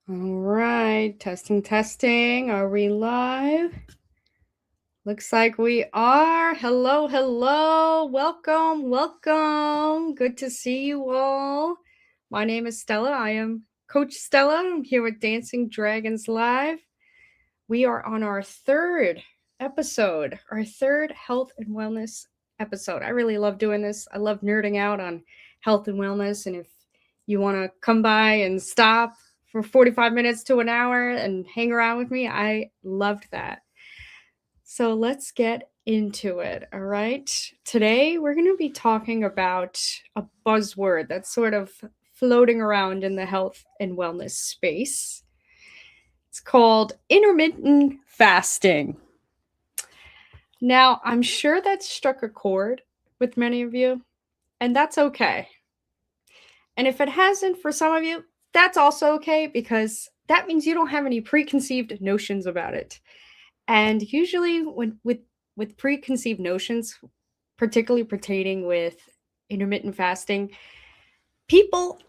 All right, testing. Are we live? Looks like we are. Hello. Welcome. Good to see you all. My name is Stella. I am Coach Stella. I'm here with Dancing Dragons Live. We are on our third episode, our third health and wellness episode. I really love doing this. I love nerding out on health and wellness. And if you want to come by and stop for 45 minutes to an hour and hang around with me, I loved that. So let's get into it. All right. Today, we're going to be talking about a buzzword that's sort of floating around in the health and wellness space. It's called intermittent fasting. Now, I'm sure that struck a chord with many of you, and that's okay. And if it hasn't for some of you, that's also okay because that means you don't have any preconceived notions about it. And usually with preconceived notions, particularly pertaining with intermittent fasting, people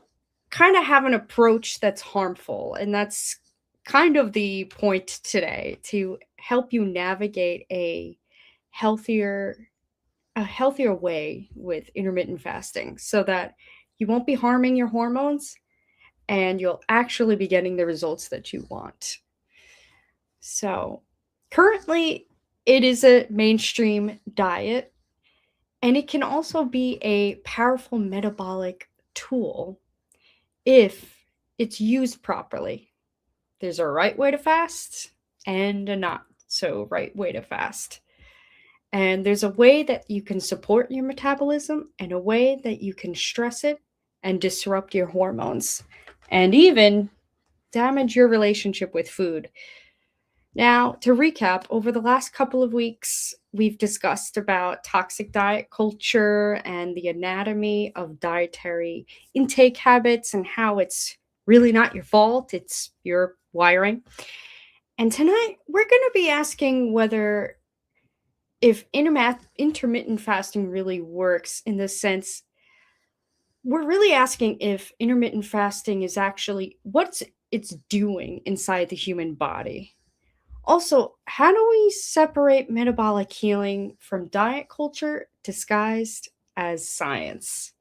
kind of have an approach that's harmful, and that's kind of the point today, to help you navigate a healthier way with intermittent fasting so that you won't be harming your hormones and you'll actually be getting the results that you want. So, currently it is a mainstream diet, and it can also be a powerful metabolic tool if it's used properly. There's a right way to fast and a not so right way to fast. And there's a way that you can support your metabolism and a way that you can stress it and disrupt your hormones and even damage your relationship with food. Now, to recap, over the last couple of weeks, we've discussed about toxic diet culture and the anatomy of dietary intake habits and how it's really not your fault, it's your wiring. And tonight, we're going to be asking whether if intermittent fasting really works, in the sense, we're really asking if intermittent fasting is actually what it's doing inside the human body. Also, how do we separate metabolic healing from diet culture disguised as science?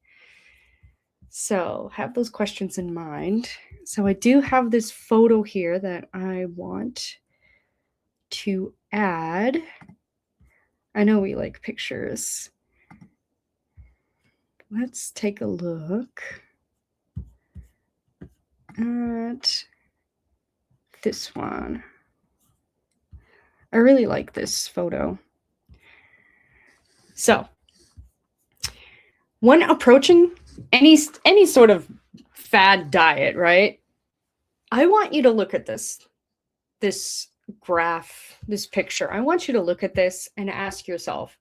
So, have those questions in mind. So, I do have this photo here that I want to add. I know we like pictures. Let's take a look at this one. I really like this photo. So, when approaching any sort of fad diet, right? I want you to look at this graph, this picture. I want you to look at this and ask yourself,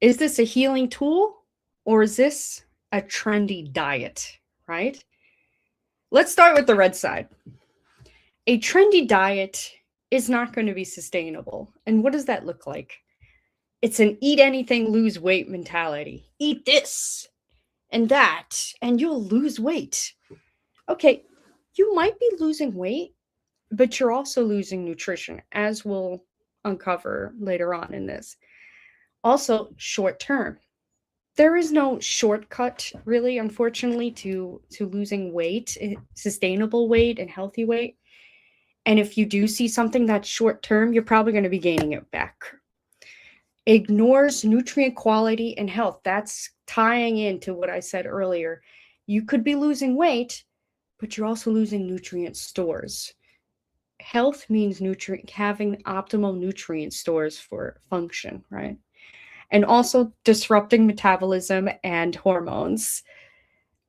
is this a healing tool or is this a trendy diet, right? Let's start with the red side. A trendy diet is not going to be sustainable. And what does that look like? It's an eat anything, lose weight mentality. Eat this and that, and you'll lose weight. Okay, you might be losing weight, but you're also losing nutrition, as we'll uncover later on in this. Also, short term. There is no shortcut, really, unfortunately, to losing weight, sustainable weight and healthy weight. And if you do see something that's short term, you're probably going to be gaining it back. Ignores nutrient quality and health. That's tying into what I said earlier. You could be losing weight, but you're also losing nutrient stores. Health means having optimal nutrient stores for function, right? And also disrupting metabolism and hormones.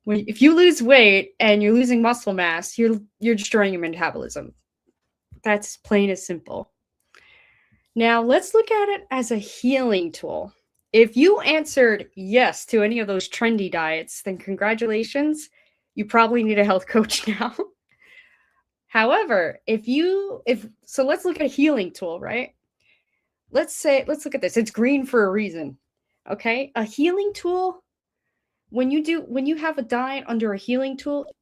If you lose weight and you're losing muscle mass, you're destroying your metabolism. That's plain as simple. Now, let's look at it as a healing tool. If you answered yes to any of those trendy diets, then congratulations, you probably need a health coach now. However, so let's look at a healing tool, right? Let's look at this. It's green for a reason. Okay? A healing tool, when you have a diet under a healing tool,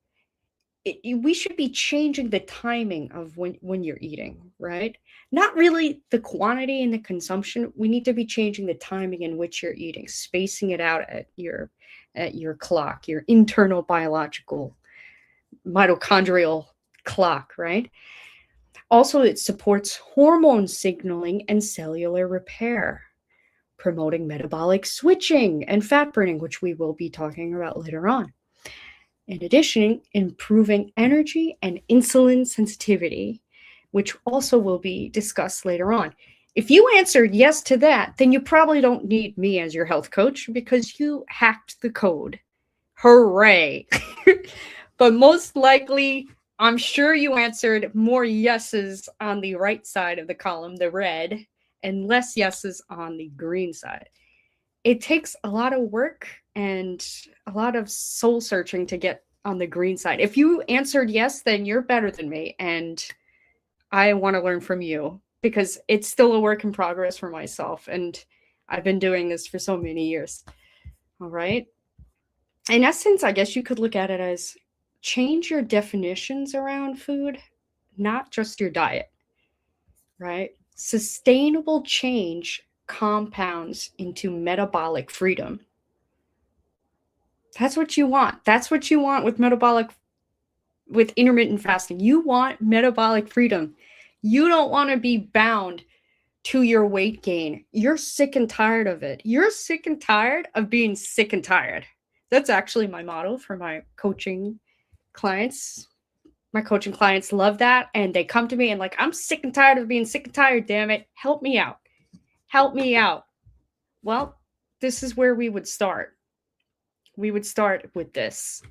we should be changing the timing of when you're eating, right? Not really the quantity and the consumption. We need to be changing the timing in which you're eating, spacing it out at your clock, your internal biological mitochondrial clock, right? Also, it supports hormone signaling and cellular repair, promoting metabolic switching and fat burning, which we will be talking about later on. In addition, improving energy and insulin sensitivity, which also will be discussed later on. If you answered yes to that, then you probably don't need me as your health coach because you hacked the code. Hooray. But most likely, I'm sure you answered more yeses on the right side of the column, the red, and less yeses on the green side. It takes a lot of work and a lot of soul searching to get on the green side. If you answered yes, then you're better than me. And I want to learn from you because it's still a work in progress for myself. And I've been doing this for so many years. All right. In essence, I guess you could look at it as change your definitions around food, not just your diet, right? Sustainable change compounds into metabolic freedom. That's what you want. That's what you want with intermittent fasting. You want metabolic freedom. You don't want to be bound to your weight gain. You're sick and tired of it. You're sick and tired of being sick and tired. That's actually my motto for my coaching clients. My coaching clients love that. And they come to me and like, I'm sick and tired of being sick and tired, damn it. Help me out. Help me out. Well, this is where we would start. We would start with this.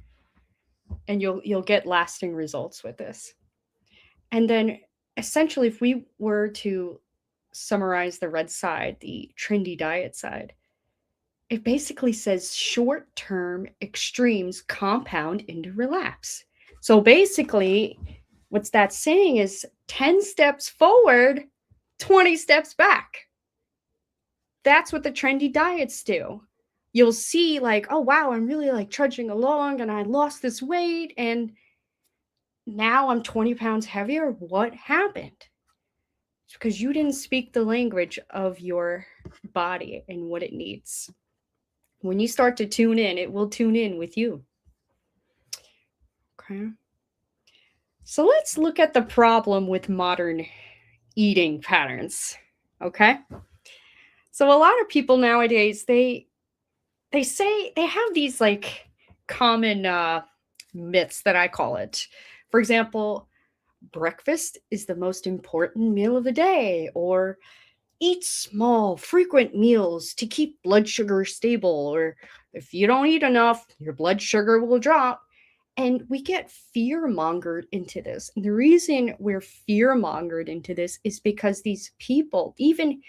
And you'll get lasting results with this. And then essentially, if we were to summarize the red side, the trendy diet side, it basically says short-term extremes compound into relapse. So basically, what's that saying is 10 steps forward, 20 steps back. That's what the trendy diets do. You'll see like, oh, wow, I'm really like trudging along and I lost this weight and now I'm 20 pounds heavier. What happened? It's because you didn't speak the language of your body and what it needs. When you start to tune in, it will tune in with you. Okay. So let's look at the problem with modern eating patterns. Okay. So a lot of people nowadays, they say they have these like common myths that I call it. For example, breakfast is the most important meal of the day, or eat small, frequent meals to keep blood sugar stable, or if you don't eat enough, your blood sugar will drop. And we get fear mongered into this. And the reason we're fear mongered into this is because these people, even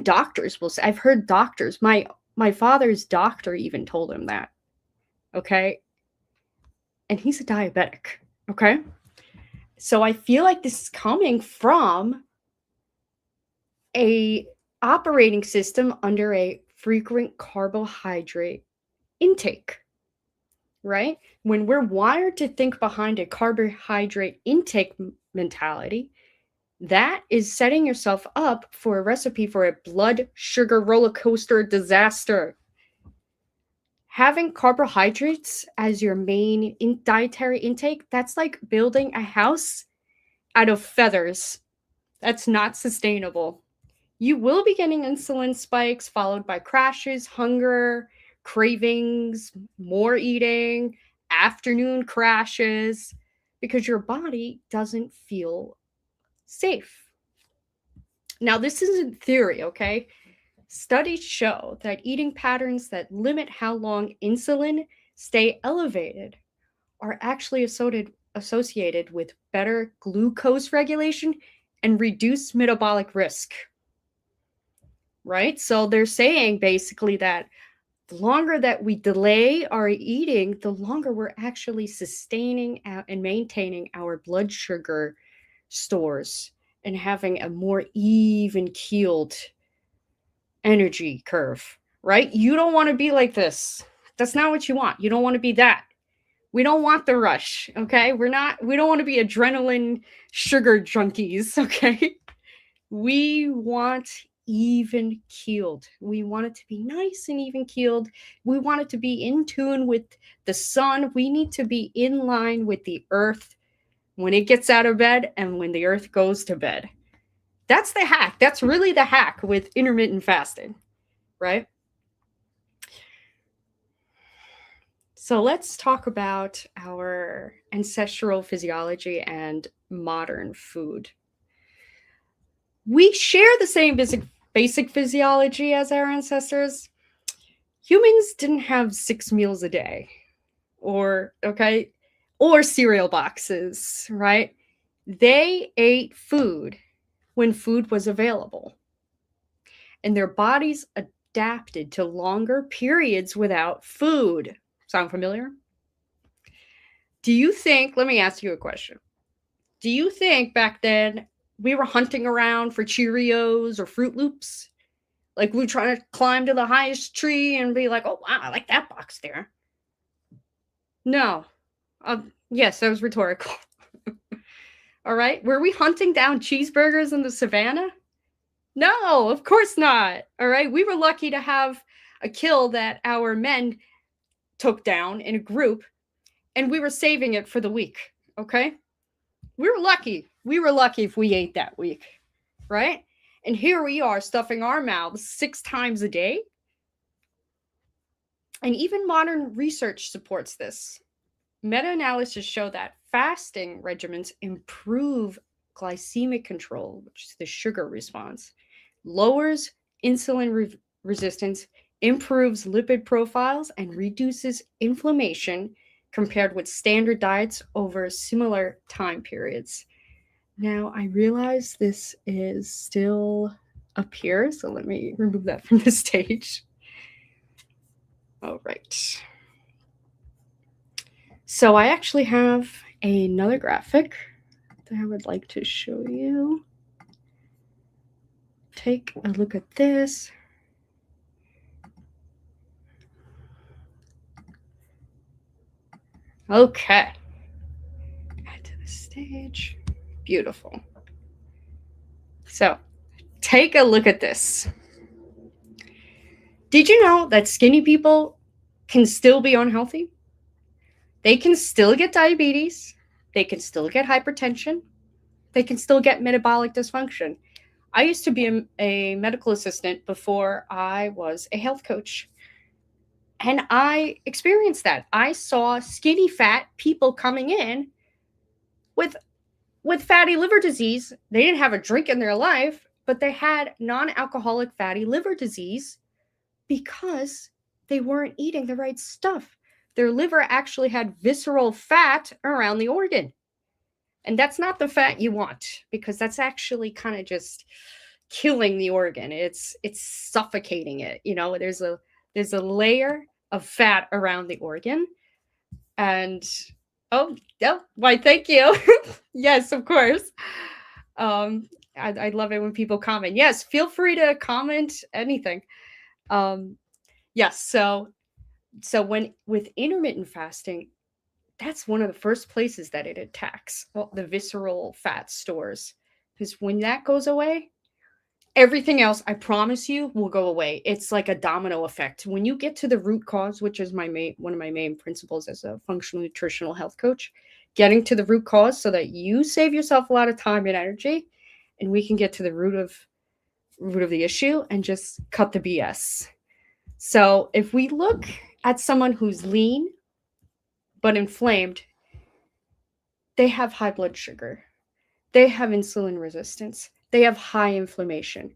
doctors will say, I've heard doctors, my father's doctor even told him that. Okay. And he's a diabetic. Okay. So I feel like this is coming from a operating system under a frequent carbohydrate intake, right? When we're wired to think behind a carbohydrate intake mentality, that is setting yourself up for a recipe for a blood sugar roller coaster disaster. Having carbohydrates as your main dietary intake, that's like building a house out of feathers. That's not sustainable. You will be getting insulin spikes followed by crashes, hunger, cravings, more eating, afternoon crashes, because your body doesn't feel safe. Now, this isn't theory, okay? Studies show that eating patterns that limit how long insulin stay elevated are actually associated with better glucose regulation and reduced metabolic risk. Right? So they're saying basically that the longer that we delay our eating, the longer we're actually sustaining and maintaining our blood sugar stores and having a more even keeled energy curve, right? You don't want to be like this. That's not what you want. You don't want to be that. We don't want the rush, okay? We don't want to be adrenaline sugar junkies, okay? We want even keeled. We want it to be nice and even keeled. We want it to be in tune with the sun. We need to be in line with the earth when it gets out of bed and when the earth goes to bed. That's the hack. That's really the hack with intermittent fasting, right? So let's talk about our ancestral physiology and modern food. We share the same basic physiology as our ancestors. Humans didn't have 6 meals a day or cereal boxes, right? They ate food when food was available. And their bodies adapted to longer periods without food. Sound familiar? Let me ask you a question. Do you think back then we were hunting around for Cheerios or Fruit Loops? Like we were trying to climb to the highest tree and be like, oh, wow, I like that box there. No. Yes, that was rhetorical. All right. Were we hunting down cheeseburgers in the savannah? No, of course not. All right. We were lucky to have a kill that our men took down in a group, and we were saving it for the week. Okay. We were lucky. We were lucky if we ate that week. Right. And here we are stuffing our mouths 6 times a day. And even modern research supports this. Meta-analysis show that fasting regimens improve glycemic control, which is the sugar response, lowers insulin resistance, improves lipid profiles, and reduces inflammation compared with standard diets over similar time periods. Now, I realize this is still up here, so let me remove that from the stage. All right. So I actually have another graphic that I would like to show you. Take a look at this. Okay. Add to the stage. Beautiful. So take a look at this. Did you know that skinny people can still be unhealthy? They can still get diabetes. They can still get hypertension. They can still get metabolic dysfunction. I used to be a medical assistant before I was a health coach. And I experienced that. I saw skinny fat people coming in with fatty liver disease. They didn't have a drink in their life, but they had non-alcoholic fatty liver disease because they weren't eating the right stuff. Their liver actually had visceral fat around the organ. And that's not the fat you want, because that's actually kind of just killing the organ. It's suffocating it. You know, there's a layer of fat around the organ. And oh, yeah, why, thank you. Yes, of course. I love it when people comment. Yes, feel free to comment anything. Yes, so when with intermittent fasting, that's one of the first places that it attacks, the visceral fat stores. Because when that goes away, everything else, I promise you, will go away. It's like a domino effect. When you get to the root cause, which is one of my main principles as a functional nutritional health coach, getting to the root cause so that you save yourself a lot of time and energy, and we can get to the root of the issue and just cut the BS. So if we look at someone who's lean but inflamed, they have high blood sugar, they have insulin resistance, they have high inflammation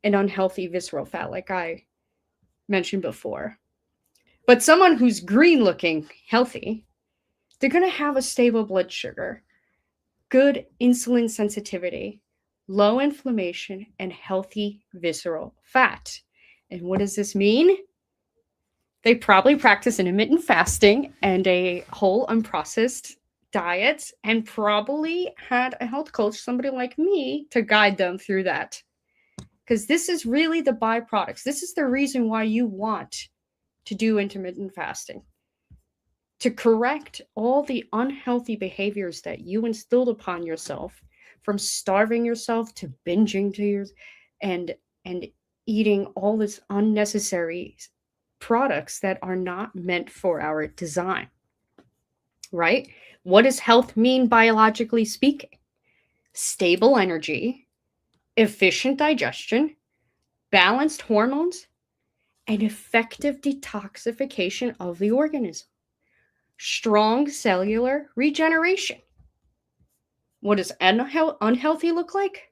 and unhealthy visceral fat, like I mentioned before. But someone who's green looking, healthy, they're going to have a stable blood sugar, good insulin sensitivity, low inflammation, and healthy visceral fat. And what does this mean? They probably practice intermittent fasting and a whole unprocessed diet, and probably had a health coach, somebody like me, to guide them through that. Because this is really the byproducts. This is the reason why you want to do intermittent fasting. to correct all the unhealthy behaviors that you instilled upon yourself, from starving yourself to binging to yours, and and eating all this unnecessary products that are not meant for our design, right? What does health mean biologically speaking? Stable energy, efficient digestion, balanced hormones, and effective detoxification of the organism. Strong cellular regeneration. What does unhealthy look like?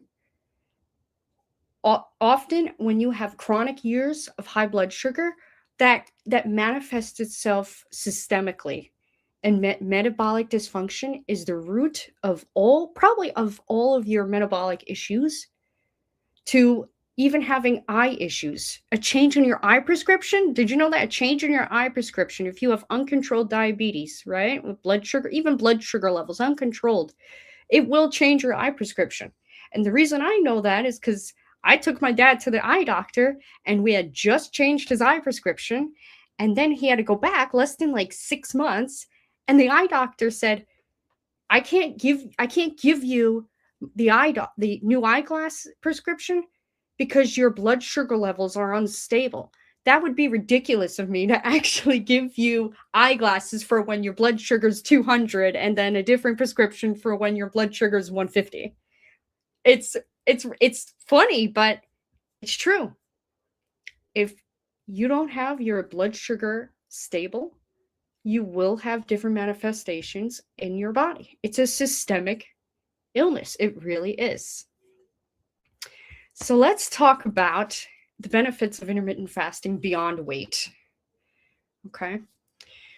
Often when you have chronic years of high blood sugar, that manifests itself systemically, and metabolic dysfunction is the root of probably all of your metabolic issues, to even having eye issues. A change in your eye prescription. Did you know that a change in your eye prescription, if you have uncontrolled diabetes, right, with blood sugar, even blood sugar levels uncontrolled, it will change your eye prescription. And the reason I know that is because I took my dad to the eye doctor, and we had just changed his eye prescription. And then he had to go back less than like 6 months. And the eye doctor said, I can't give you the new eyeglass prescription because your blood sugar levels are unstable. That would be ridiculous of me to actually give you eyeglasses for when your blood sugar is 200 and then a different prescription for when your blood sugar is 150. It's funny, but it's true. If you don't have your blood sugar stable, you will have different manifestations in your body. It's a systemic illness. It really is. So let's talk about the benefits of intermittent fasting beyond weight. Okay.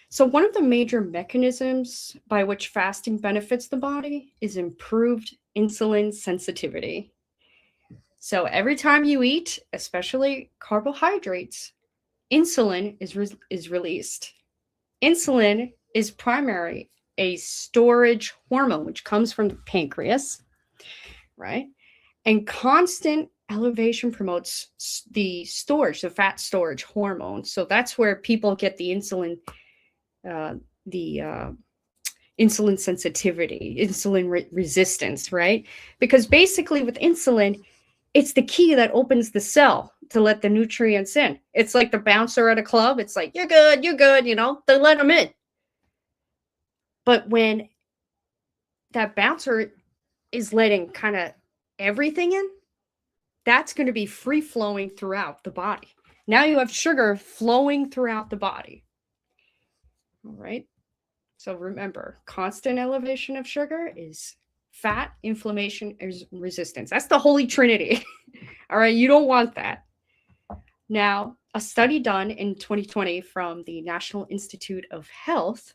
So one of the major mechanisms by which fasting benefits the body is improved insulin sensitivity. So every time you eat, especially carbohydrates, insulin is released. Insulin is primarily a storage hormone, which comes from the pancreas, right? And constant elevation promotes the fat storage hormone. So that's where people get the insulin sensitivity, insulin resistance, right? Because basically with insulin, it's the key that opens the cell to let the nutrients in. It's like the bouncer at a club. It's like, you're good, they let them in. But when that bouncer is letting kind of everything in, that's going to be free flowing throughout the body. Now you have sugar flowing throughout the body. All right. So remember, constant elevation of sugar is fat, inflammation, is resistance. That's the holy trinity. All right. You don't want that. Now, a study done in 2020 from the National Institute of Health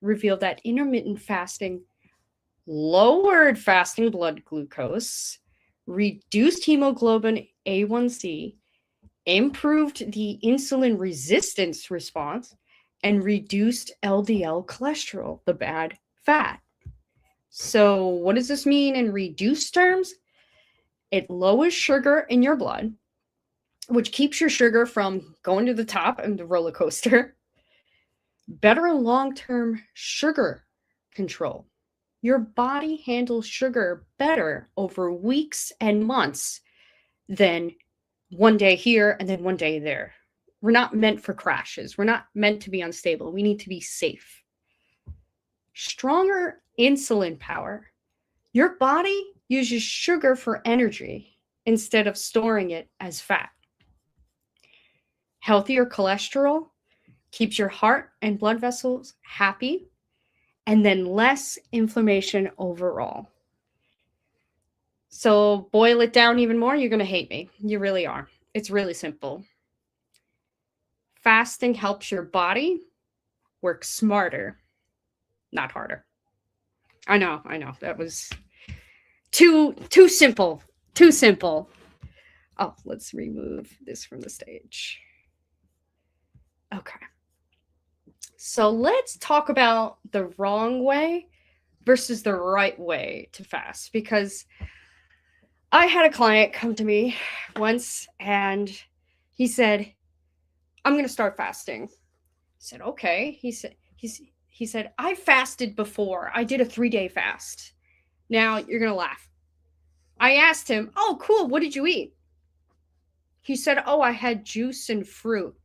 revealed that intermittent fasting lowered fasting blood glucose, reduced hemoglobin A1C, improved the insulin resistance response, and reduced LDL cholesterol, the bad fat. So what does this mean in reduced terms? It lowers sugar in your blood, which keeps your sugar from going to the top of the roller coaster. Better long-term sugar control. Your body handles sugar better over weeks and months than one day here and then one day there. We're not meant for crashes. We're not meant to be unstable. We need to be safe. Stronger insulin power. Your body uses sugar for energy instead of storing it as fat. Healthier cholesterol keeps your heart and blood vessels happy, and then less inflammation overall. So boil it down even more, you're going to hate me. You really are. It's really simple. Fasting helps your body work smarter, not harder. I know. That was too simple. Too simple. Oh, let's remove this from the stage. Okay. So let's talk about the wrong way versus the right way to fast, because I had a client come to me once and he said, I'm going to start fasting. I said, okay. He He said, I fasted before. I did a 3-day fast. Now you're going to laugh. I asked him, oh, cool. What did you eat? He said, oh, I had juice and fruit.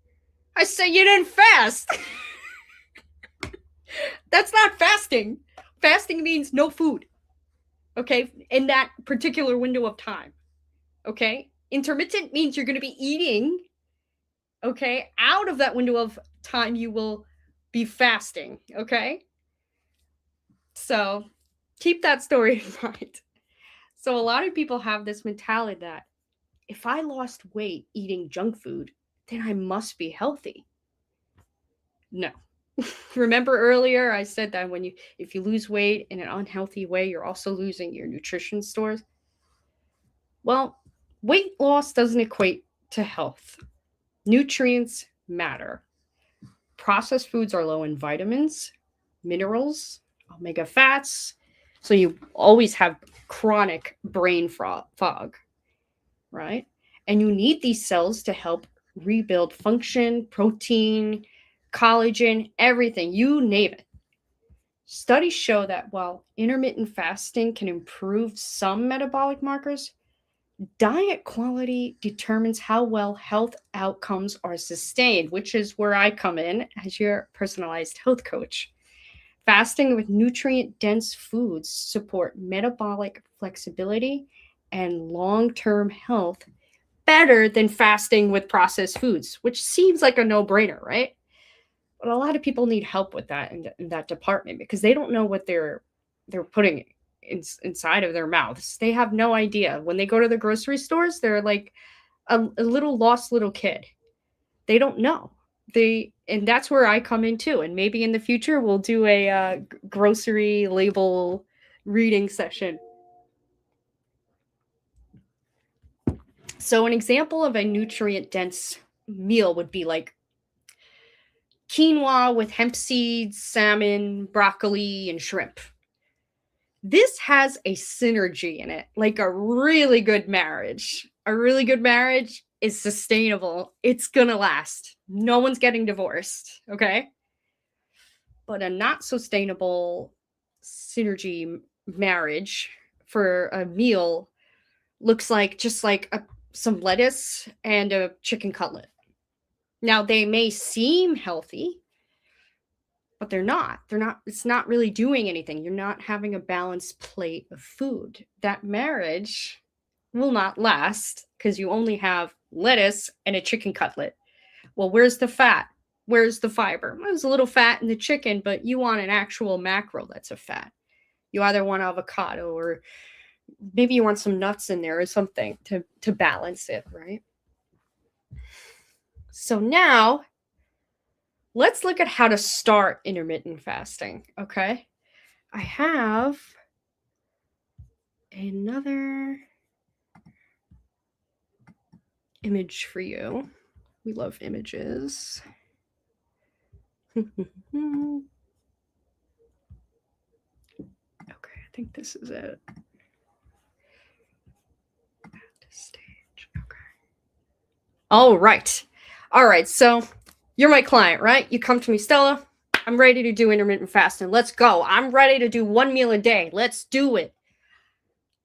I said, you didn't fast. That's not fasting. Fasting means no food. Okay? In that particular window of time. Okay? Intermittent means you're going to be eating. Okay? Out of that window of time, you will be fasting. Okay? So keep that story in mind. So a lot of people have this mentality that if I lost weight eating junk food, then I must be healthy. No. Remember earlier I said that if you lose weight in an unhealthy way, you're also losing your nutrition stores. Well, weight loss doesn't equate to health. Nutrients matter. Processed foods are low in vitamins, minerals, omega fats, so you always have chronic brain fog, right? And you need these cells to help rebuild function, protein, collagen, everything, you name it. Studies show that while intermittent fasting can improve some metabolic markers, diet quality determines how well health outcomes are sustained, which is where I come in as your personalized health coach. Fasting with nutrient-dense foods support metabolic flexibility and long-term health better than fasting with processed foods, which seems like a no-brainer, right? But a lot of people need help with that in that department because they don't know what they're putting inside of their mouths. They have no idea. When they go to the grocery stores, they're like a little lost little kid. They don't know. And that's where I come in too. And maybe in the future we'll do a grocery label reading session. So an example of a nutrient dense meal would be like quinoa with hemp seeds, salmon, broccoli, and shrimp. This has a synergy in it, like a really good marriage. A really good marriage is sustainable. It's gonna last. No one's getting divorced, okay? But a not sustainable synergy marriage for a meal looks like just like some lettuce and a chicken cutlet. Now, they may seem healthy, but they're not. It's not really doing anything. You're not having a balanced plate of food. That marriage will not last because you only have lettuce and a chicken cutlet. Well, where's the fat? Where's the fiber? There's a little fat in the chicken, but you want an actual macro that's a fat. You either want avocado or maybe you want some nuts in there or something to balance it, right? So now let's look at how to start intermittent fasting, okay? I have another image for you. We love images. Okay, I think this is it. Stage. Okay. All right. So you're my client, right? You come to me, Stella. I'm ready to do intermittent fasting. Let's go. I'm ready to do 1 meal a day. Let's do it.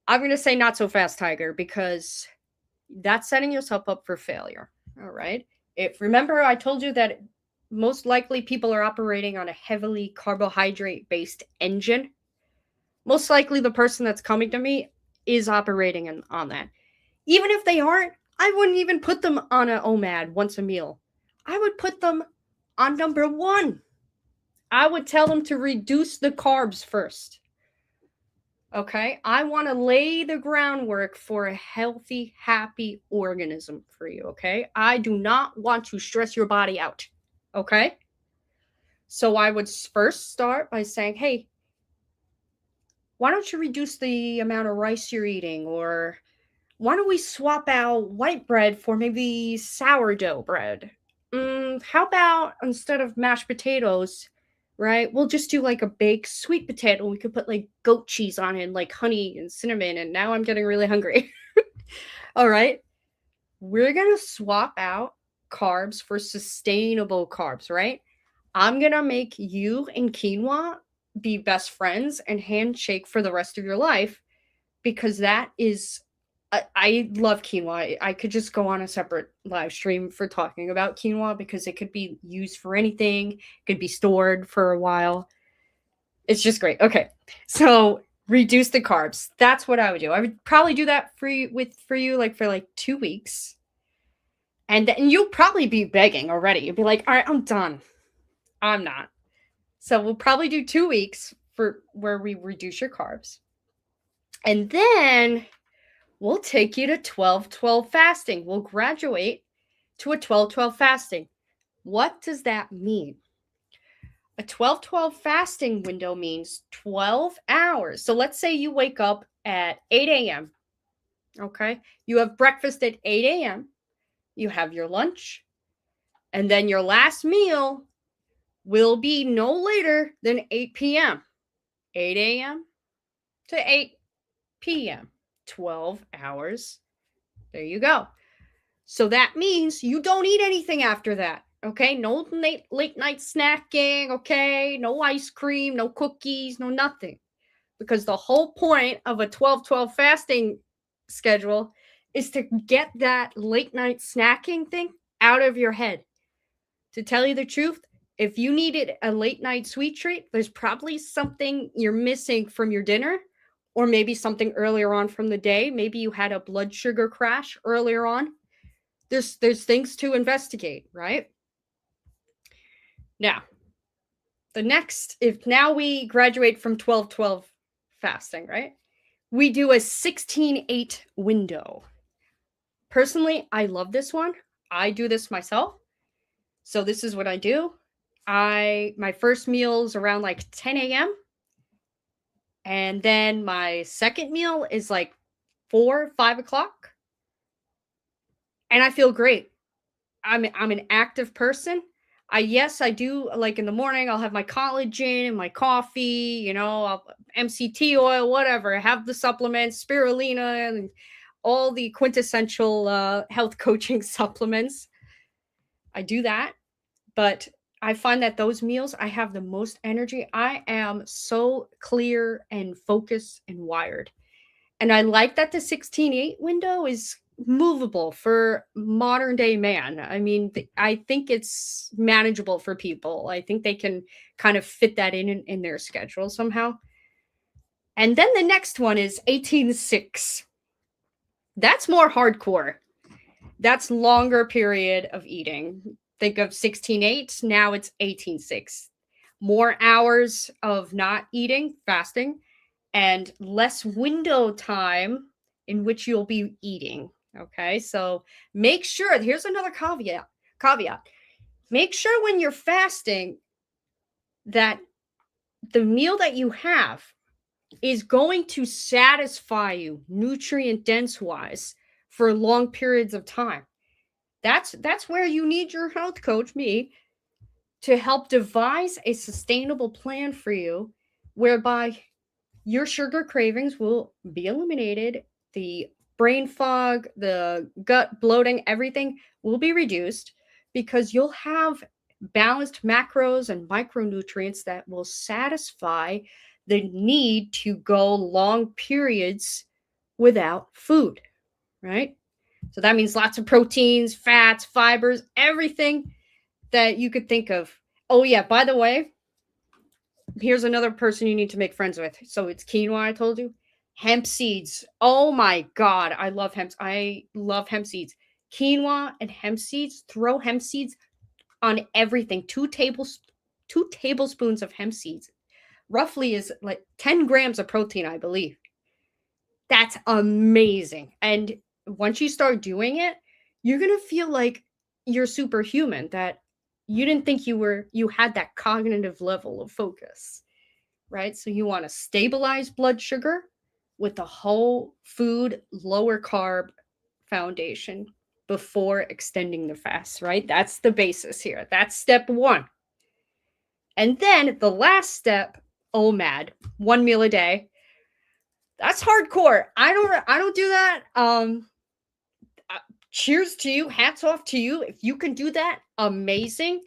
I'm going to say not so fast, Tiger, because that's setting yourself up for failure. All right. Remember, I told you that most likely people are operating on a heavily carbohydrate-based engine. Most likely the person that's coming to me is operating on that. Even if they aren't, I wouldn't even put them on an OMAD once a meal. I would put them on number 1. I would tell them to reduce the carbs first. Okay? I want to lay the groundwork for a healthy, happy organism for you. Okay? I do not want to stress your body out. Okay? So I would first start by saying, hey, why don't you reduce the amount of rice you're eating? Or why don't we swap out white bread for maybe sourdough bread? How about instead of mashed potatoes, right? We'll just do like a baked sweet potato. We could put like goat cheese on it and like honey and cinnamon. And now I'm getting really hungry. All right. We're going to swap out carbs for sustainable carbs, right? I'm going to make you and quinoa be best friends and handshake for the rest of your life, because that is, I love quinoa. I could just go on a separate live stream for talking about quinoa because it could be used for anything, it could be stored for a while. It's just great. Okay. So reduce the carbs. That's what I would do. I would probably do that for you like for like 2 weeks. And then you'll probably be begging already. You'll be like, all right, I'm done. I'm not. So we'll probably do 2 weeks for where we reduce your carbs. And then we'll take you to 12-12 fasting. We'll graduate to a 12-12 fasting. What does that mean? A 12-12 fasting window means 12 hours. So let's say you wake up at 8 a.m. Okay. You have breakfast at 8 a.m. You have your lunch. And then your last meal will be no later than 8 p.m. 8 a.m. to 8 p.m. 12 hours. There you go. So that means you don't eat anything after that. Okay, no late night snacking. Okay, no ice cream, no cookies, no nothing. Because the whole point of a 12-12 fasting schedule is to get that late night snacking thing out of your head. To tell you the truth, if you needed a late night sweet treat, there's probably something you're missing from your dinner, or maybe something earlier on from the day. Maybe you had a blood sugar crash earlier on. There's things to investigate, right? Now, if now we graduate from 12-12 fasting, right? We do a 16-8 window. Personally, I love this one. I do this myself. So this is what I do. My first meal is around like 10 a.m. And then my second meal is like 4-5 o'clock. And I feel great. I'm an active person. I do, like in the morning, I'll have my collagen and my coffee, MCT oil, whatever. I have the supplements, spirulina, and all the quintessential health coaching supplements. I do that. But I find that those meals, I have the most energy. I am so clear and focused and wired. And I like that the 16-8 window is movable for modern day man. I mean, I think it's manageable for people. I think they can kind of fit that in their schedule somehow. And then the next one is 18-6. That's more hardcore. That's longer period of eating. Think of 16-8, now it's 18-6. More hours of not eating, fasting, and less window time in which you'll be eating. Okay, so make sure, here's another caveat. Make sure when you're fasting that the meal that you have is going to satisfy you nutrient dense wise for long periods of time. That's where you need your health coach, me, to help devise a sustainable plan for you whereby your sugar cravings will be eliminated, the brain fog, the gut bloating, everything will be reduced, because you'll have balanced macros and micronutrients that will satisfy the need to go long periods without food, right? So that means lots of proteins, fats, fibers, everything that you could think of. Oh yeah, by the way, here's another person you need to make friends with. So it's quinoa, I told you. Hemp seeds. Oh my God, I love hemp. I love hemp seeds. Quinoa and hemp seeds. Throw hemp seeds on everything. 2 tablespoons of hemp seeds roughly is like 10 grams of protein, I believe. That's amazing. And once you start doing it, you're going to feel like you're superhuman, that you didn't think you had that cognitive level of focus, right? So you want to stabilize blood sugar with the whole food, lower carb foundation before extending the fast, right? That's the basis here. That's step 1. And then the last step, OMAD, 1 meal a day. That's hardcore. I don't do that. Cheers to you. Hats off to you. If you can do that, amazing.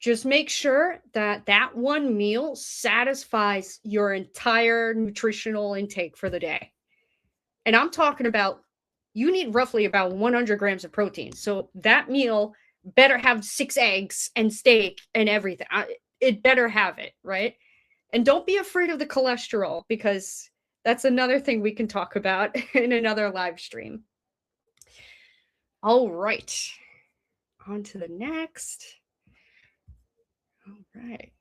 Just make sure that that one meal satisfies your entire nutritional intake for the day. And I'm talking about you need roughly about 100 grams of protein. So that meal better have 6 eggs and steak and everything. It better have it, right? And don't be afraid of the cholesterol, because that's another thing we can talk about in another live stream. All right. On to the next. All right.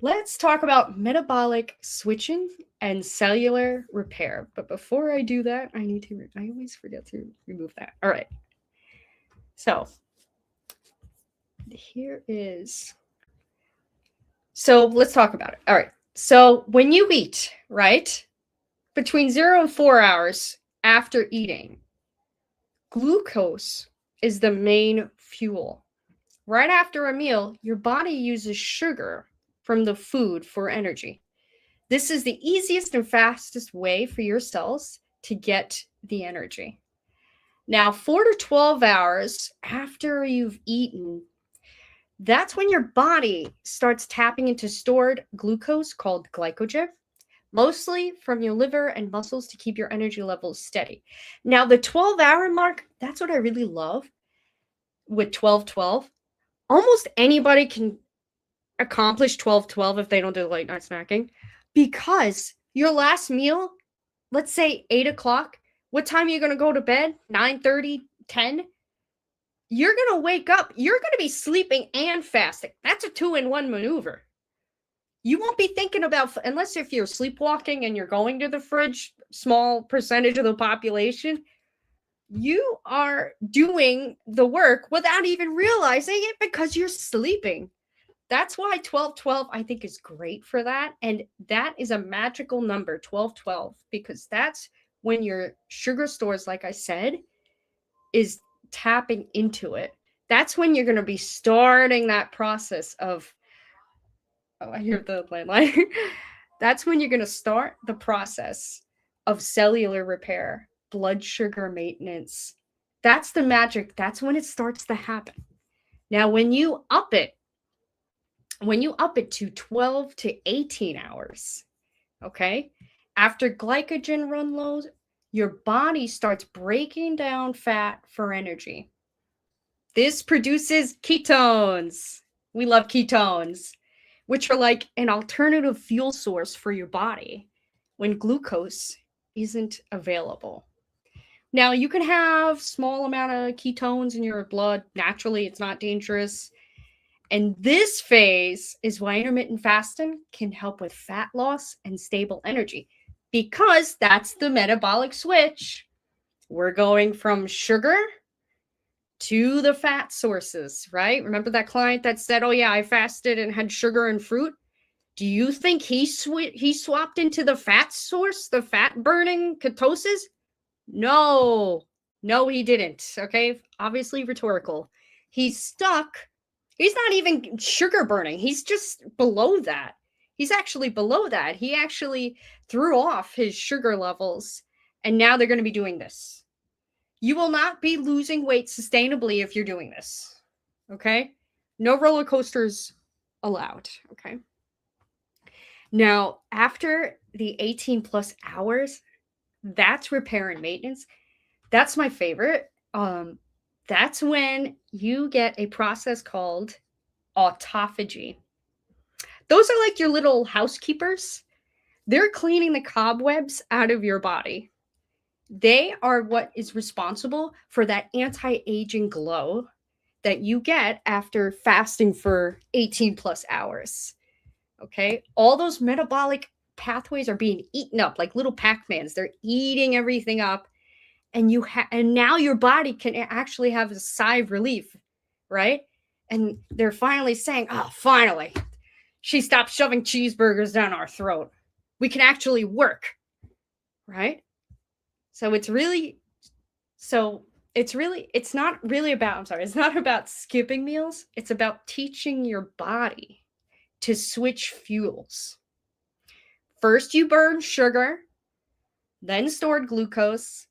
Let's talk about metabolic switching and cellular repair. But before I do that, I always forget to remove that. All right. So let's talk about it. All right. So when you eat, right, between 0 and 4 hours after eating, glucose is the main fuel. Right after a meal, your body uses sugar from the food for energy. This is the easiest and fastest way for your cells to get the energy. Now, 4 to 12 hours after you've eaten, that's when your body starts tapping into stored glucose called glycogen, mostly from your liver and muscles to keep your energy levels steady. Now, the 12-hour mark, that's what I really love with 12-12. Almost anybody can accomplish 12-12 if they don't do late night snacking, because your last meal, let's say 8 o'clock, what time are you going to go to bed? 9:30, 10? You're going to wake up. You're going to be sleeping and fasting. That's a 2-in-1 maneuver. You won't be thinking about, unless if you're sleepwalking and you're going to the fridge, small percentage of the population, you are doing the work without even realizing it because you're sleeping. That's why 12-12, I think, is great for that. And that is a magical number, 12-12, because that's when your sugar stores, like I said, is tapping into it. That's when you're going to be starting that process of, oh, I hear the landline. That's when you're going to start the process of cellular repair, blood sugar maintenance. That's the magic. That's when it starts to happen. Now, when you up it to 12 to 18 hours, okay, after glycogen run low, your body starts breaking down fat for energy. This produces ketones. We love ketones, which are like an alternative fuel source for your body when glucose isn't available. Now, you can have small amount of ketones in your blood naturally. It's not dangerous. And this phase is why intermittent fasting can help with fat loss and stable energy, because that's the metabolic switch. We're going from sugar to the fat sources, right? Remember that client that said, oh yeah, I fasted and had sugar and fruit? Do you think he swapped into the fat source, the fat burning ketosis? No, he didn't. Okay. Obviously rhetorical. He's stuck. He's not even sugar burning. He's just below that. He's actually below that. He actually threw off his sugar levels, and now they're going to be doing this. You will not be losing weight sustainably if you're doing this. Okay. No roller coasters allowed. Okay. Now, after the 18 plus hours, that's repair and maintenance. That's my favorite. That's when you get a process called autophagy. Those are like your little housekeepers. They're cleaning the cobwebs out of your body. They are what is responsible for that anti-aging glow that you get after fasting for 18 plus hours. Okay. All those metabolic pathways are being eaten up like little Pac-Mans. They're eating everything up. And and now your body can actually have a sigh of relief, right? And they're finally saying, oh, finally, she stopped shoving cheeseburgers down our throat. We can actually work, right? It's not about skipping meals. It's about teaching your body to switch fuels. First, you burn sugar, then stored glucose,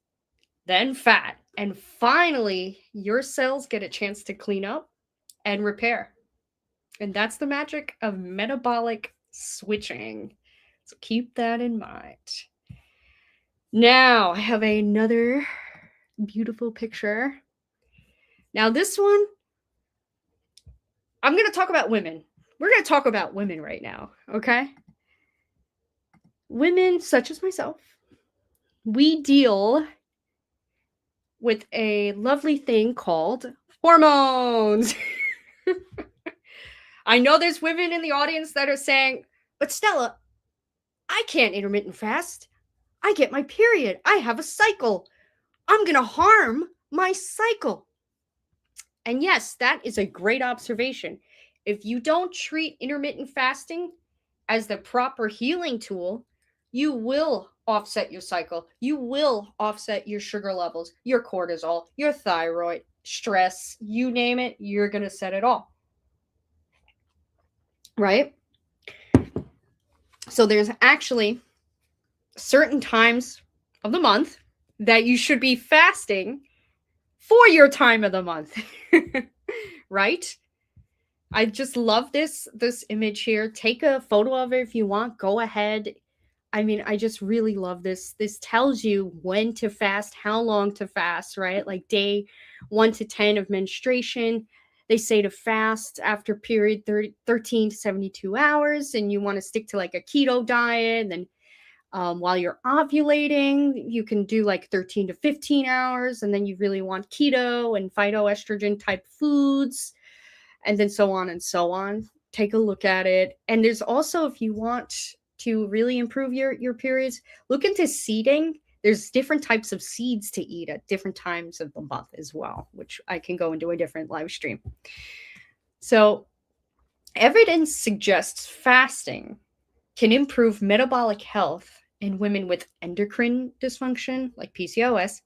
then fat, and finally, your cells get a chance to clean up and repair. And that's the magic of metabolic switching. So keep that in mind. Now I have another beautiful picture. Now this one, I'm going to talk about women. We're going to talk about women right now, okay? Women such as myself, we deal with a lovely thing called hormones. I know there's women in the audience that are saying, but Stella, I can't intermittent fast. I get my period. I have a cycle. I'm going to harm my cycle. And yes, that is a great observation. If you don't treat intermittent fasting as the proper healing tool, you will offset your cycle. You will offset your sugar levels, your cortisol, your thyroid, stress, you name it, you're going to set it all. Right? So there's actually certain times of the month that you should be fasting for your time of the month. Right? I just love this image here. Take a photo of it if you want. Go ahead. I mean, I just really love this. This tells you when to fast, how long to fast, right? Like day 1 to 10 of menstruation. They say to fast after period 13 to 72 hours, and you want to stick to like a keto diet. And then while you're ovulating, you can do like 13 to 15 hours, and then you really want keto and phytoestrogen type foods, and then so on and so on. Take a look at it. And there's also, if you want to really improve your periods, look into seeding. There's different types of seeds to eat at different times of the month as well, which I can go into a different live stream. So evidence suggests fasting can improve metabolic health in women with endocrine dysfunction, like PCOS,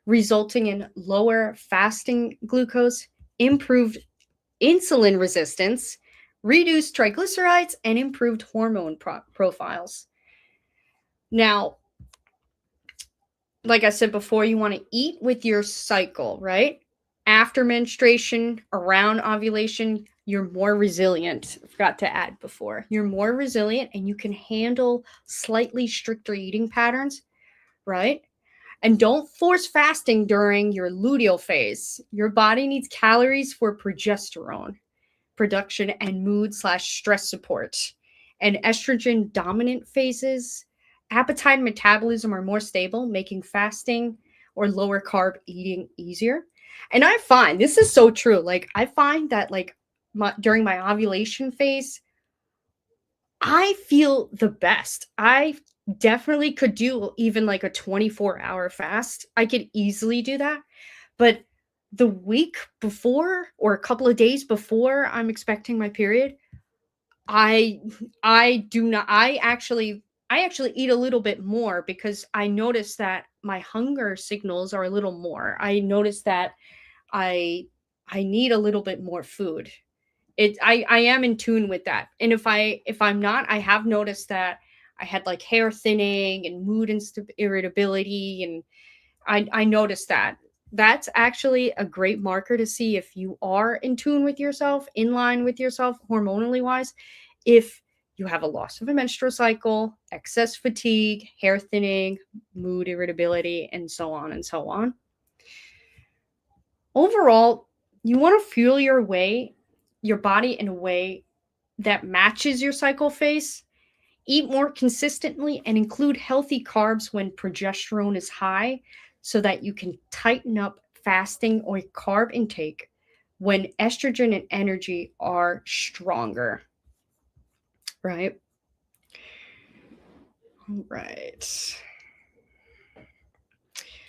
resulting in lower fasting glucose, improved insulin resistance, reduced triglycerides, and improved hormone profiles. Now, like I said before, you want to eat with your cycle, right? After menstruation, around ovulation, you're more resilient. I forgot to add before. You're more resilient and you can handle slightly stricter eating patterns, right? And don't force fasting during your luteal phase. Your body needs calories for progesterone production and mood/stress support. And estrogen dominant phases, appetite and metabolism are more stable, making fasting or lower carb eating easier. And I find this is so true. Like I find that like during my ovulation phase, I feel the best. I definitely could do even like a 24-hour fast. I could easily do that. But the week before or a couple of days before I'm expecting my period, I do not I actually eat a little bit more because I notice that my hunger signals are a little more. I notice that I need a little bit more food. I am in tune with that. And if I'm not, I have noticed that I had like hair thinning and mood irritability, and I noticed that. That's actually a great marker to see if you are in tune with yourself, in line with yourself, hormonally wise. If you have a loss of a menstrual cycle, excess fatigue, hair thinning, mood irritability, and so on and so on. Overall, you want to fuel your body in a way that matches your cycle phase. Eat more consistently and include healthy carbs when progesterone is high so that you can tighten up fasting or carb intake when estrogen and energy are stronger. Right? All right.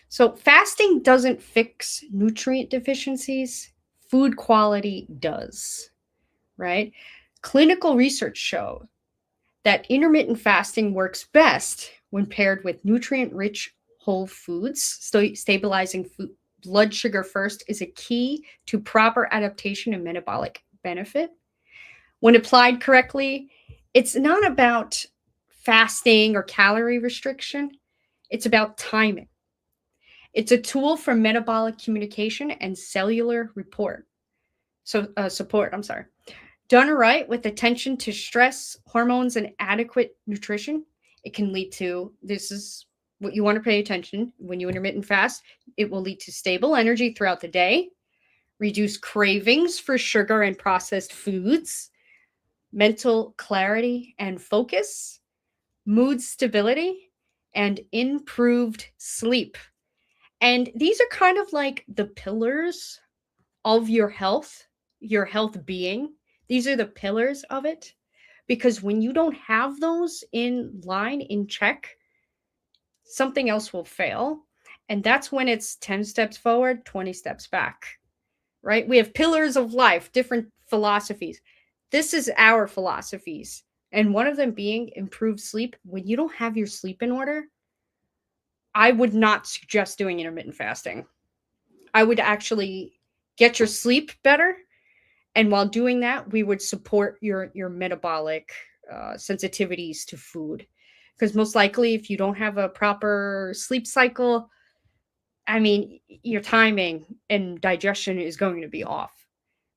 So fasting doesn't fix nutrient deficiencies. Food quality does, right? Clinical research show that intermittent fasting works best when paired with nutrient-rich whole foods. Stabilizing blood sugar first is a key to proper adaptation and metabolic benefit. When applied correctly, it's not about fasting or calorie restriction. It's about timing. It's a tool for metabolic communication and cellular support. Done right with attention to stress, hormones, and adequate nutrition, it can lead to, this is what you want to pay attention when you intermittent fast, it will lead to stable energy throughout the day, reduce cravings for sugar and processed foods, mental clarity and focus, mood stability, and improved sleep. And these are kind of like the pillars of your health being. These are the pillars of it. Because when you don't have those in line, in check, something else will fail. And that's when it's 10 steps forward, 20 steps back, right? We have pillars of life, different philosophies. This is our philosophies. And one of them being improved sleep. When you don't have your sleep in order, I would not suggest doing intermittent fasting. I would actually get your sleep better. And while doing that, we would support your metabolic sensitivities to food. Because most likely, if you don't have a proper sleep cycle, I mean, your timing and digestion is going to be off,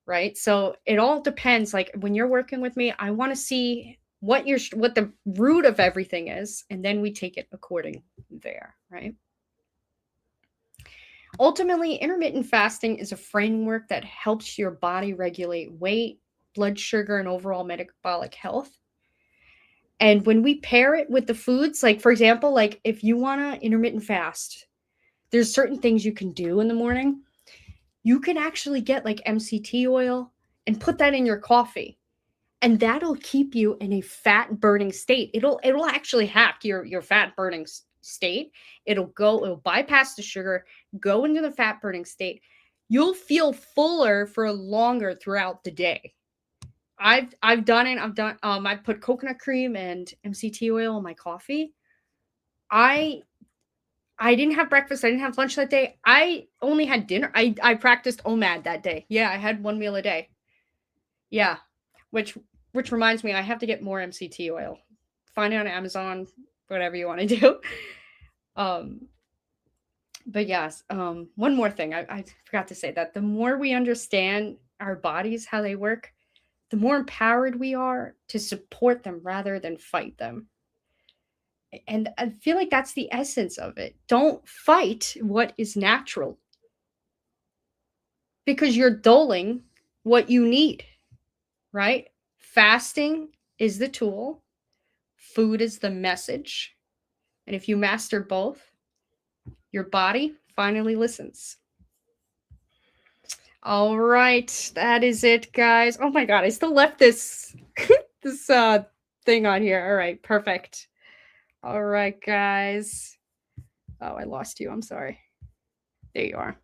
right? So it all depends. Like when you're working with me, I want to see what the root of everything is, and then we take it according there, right? Ultimately, intermittent fasting is a framework that helps your body regulate weight, blood sugar, and overall metabolic health. And when we pair it with the foods, like for example, like if you want to intermittent fast, there's certain things you can do in the morning. You can actually get like MCT oil and put that in your coffee. And that'll keep you in a fat burning state. It'll actually hack your fat burning state. It'll bypass the sugar, go into the fat burning state. You'll feel fuller for longer throughout the day. I've done it. I put coconut cream and MCT oil in my coffee. I didn't have breakfast. I didn't have lunch that day. I only had dinner. I practiced OMAD that day. Yeah, I had one meal a day. Yeah, which reminds me, I have to get more MCT oil. Find it on Amazon, whatever you want to do. But yes, one more thing. I forgot to say that the more we understand our bodies, how they work, the more empowered we are to support them rather than fight them. And I feel like that's the essence of it. Don't fight what is natural, because you're dulling what you need, right? Fasting is the tool, food is the message. And if you master both, your body finally listens. All right, that is it, guys. Oh my God, I still left this this thing on here. All right, perfect. All right, guys. Oh, I lost you. I'm sorry. There you are.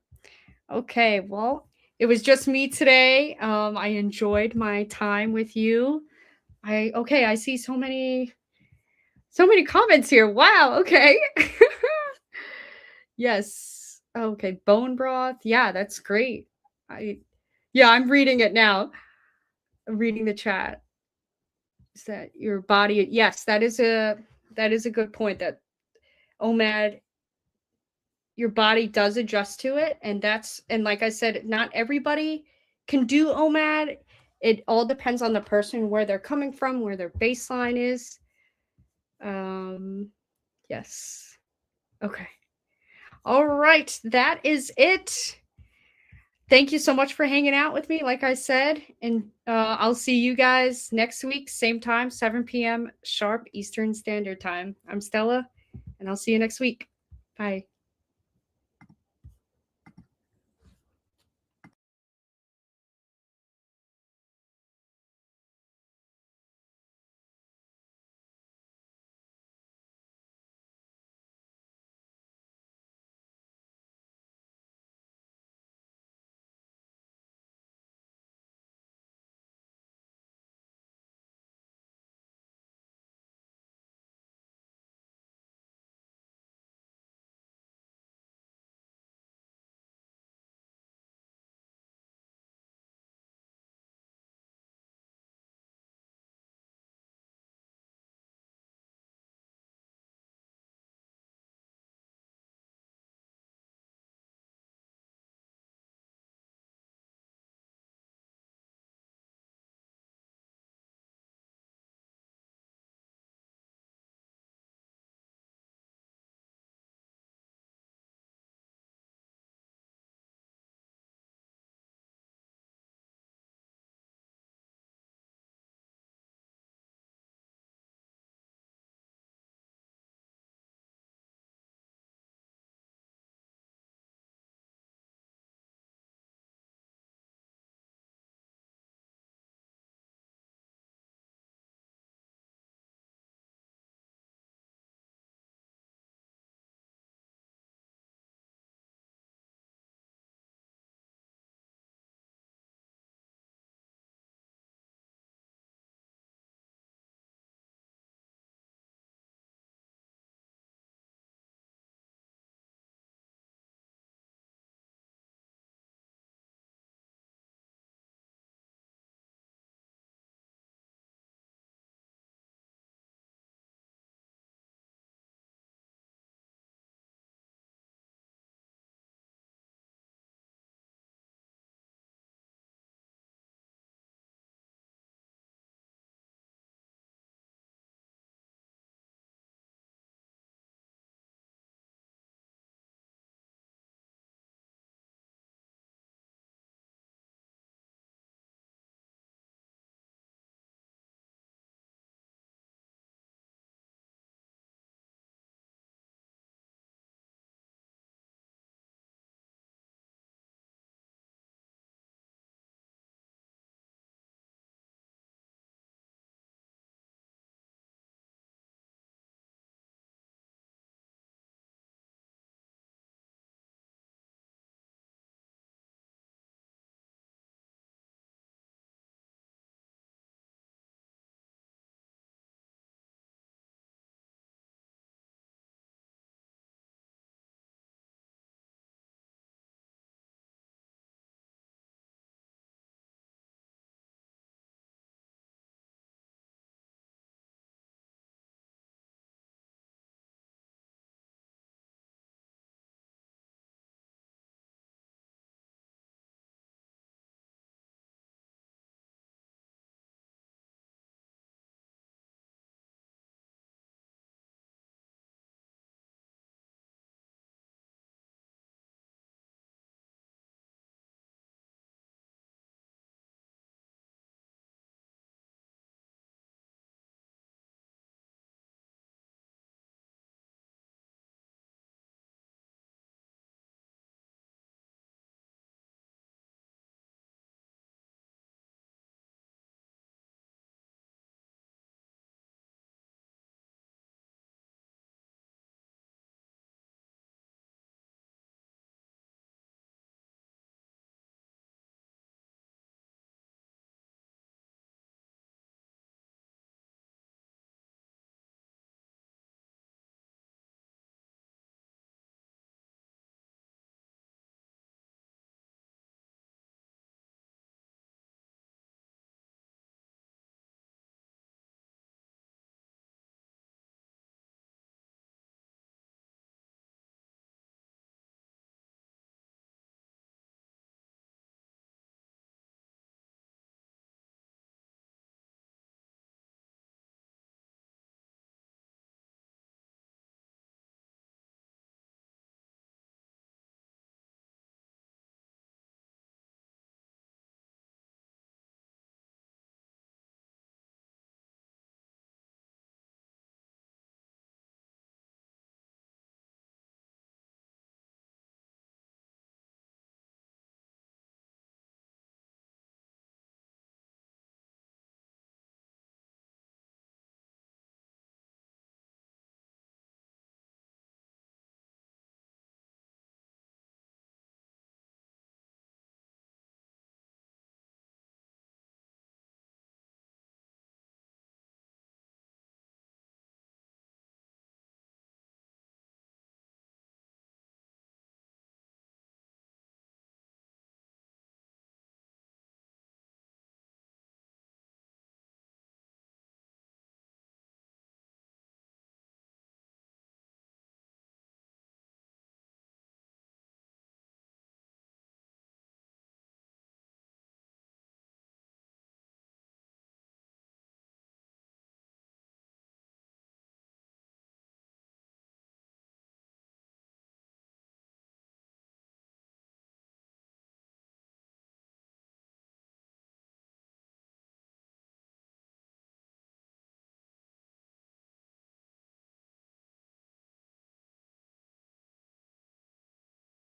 Okay, well, it was just me today. I enjoyed my time with you. I see so many comments here. Wow, okay. Yes. Okay, bone broth. Yeah, that's great. I'm reading it now. I'm reading the chat. Is that your body? Yes, that is a good point, that OMAD, your body does adjust to it, and like I said, not everybody can do OMAD. It all depends on the person, where they're coming from, where their baseline is. Yes. Okay. All right, that is it. Thank you so much for hanging out with me, like I said, and I'll see you guys next week, same time, 7 p.m. sharp Eastern Standard Time. I'm Stella, and I'll see you next week. Bye.